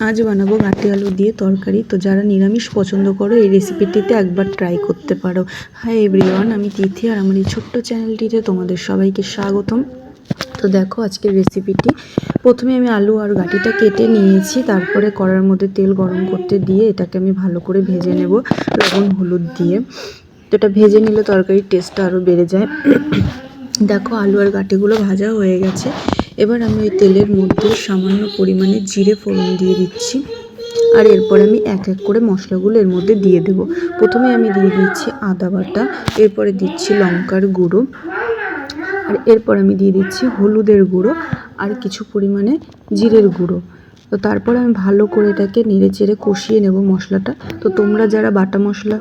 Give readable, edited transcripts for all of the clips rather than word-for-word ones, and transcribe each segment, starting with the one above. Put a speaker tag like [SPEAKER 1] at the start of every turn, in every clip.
[SPEAKER 1] আজ বানাবো ঘাটি আলু দিয়ে তরকারি। তো যারা নিরামিষ পছন্দ করো এই রেসিপিটিতে একবার ট্রাই করতে পারো। হাই এভরিওয়ান, আমি তিথি আর আমার এই ছোট্ট চ্যানেলটিতে তোমাদের সবাইকে স্বাগতম। তো দেখো আজকের রেসিপিটি, প্রথমে আমি আলু আর ঘাটিটা কেটে নিয়েছি, তারপরে কড়ার মধ্যে তেল গরম করতে দিয়ে এটাকে আমি ভালো করে ভেজে নেব লবণ হলুদ দিয়ে। তো এটা ভেজে নিলে তরকারির টেস্টটা আরও বেড়ে যায়। দেখো আলু আর ঘাটিগুলো ভাজা হয়ে গেছে। এবার আমি ওই তেলের মধ্যে সামান্য পরিমাণে জিরে ফোড়ন দিয়ে দিচ্ছি, আর এরপর আমি এক এক করে মশলাগুলো এর মধ্যে দিয়ে দেব। প্রথমে আমি দিয়ে দিচ্ছি আদা বাটা, এরপরে দিচ্ছি লঙ্কার গুঁড়ো, আর এরপর আমি দিয়ে দিচ্ছি হলুদের গুঁড়ো আর কিছু পরিমাণে জিরের গুঁড়ো। তো তারপর আমি ভালো করে এটাকে নেড়ে চেড়ে কষিয়ে নেব মশলাটা। তো তোমরা যারা বাটা মশলা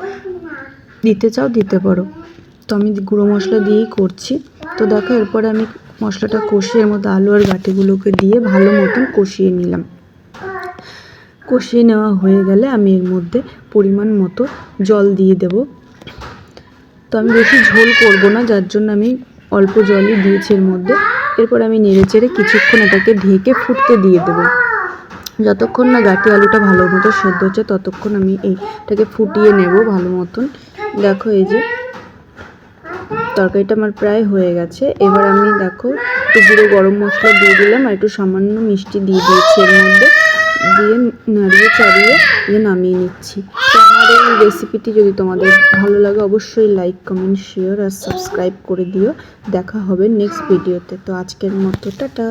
[SPEAKER 1] দিতে চাও দিতে পারো, তো আমি গুঁড়ো মশলা দিয়েই করছি। তো দেখো এরপরে আমি মশলাটা কষিয়ে এর মধ্যে আলু আর ঘাটিগুলোকে দিয়ে ভালো মতন কষিয়ে নিলাম। কষিয়ে নেওয়া হয়ে গেলে আমি এর মধ্যে পরিমাণ মতো জল দিয়ে দেব। তো আমি বেশি ঝোল করব না, যার জন্য আমি অল্প জলই দিয়েছি এর মধ্যে। এরপর আমি নেড়ে চেড়ে কিছুক্ষণ এটাকে ঢেকে ফুটতে দিয়ে দেবো। যতক্ষণ না ঘাটি আলুটা ভালো মতো সেদ্ধ হচ্ছে ততক্ষণ আমি এইটাকে ফুটিয়ে নেব ভালো মতন। দেখো এই যে তরকারিটা আমার প্রায় হয়ে গেছে। এবার আমি দেখো একটু গুঁড়ো গরম মশলা দিয়ে দিলাম আর একটু সামান্য মিষ্টি দিয়ে দিয়েছি এর মধ্যে, দিয়ে নাড়িয়ে চাড়িয়ে নামিয়ে নিচ্ছি। তো আমার এই রেসিপিটি যদি তোমাদের ভালো লাগে অবশ্যই লাইক কমেন্ট শেয়ার আর সাবস্ক্রাইব করে দিও। দেখা হবে নেক্সট ভিডিওতে। তো আজকের মতো টাটা।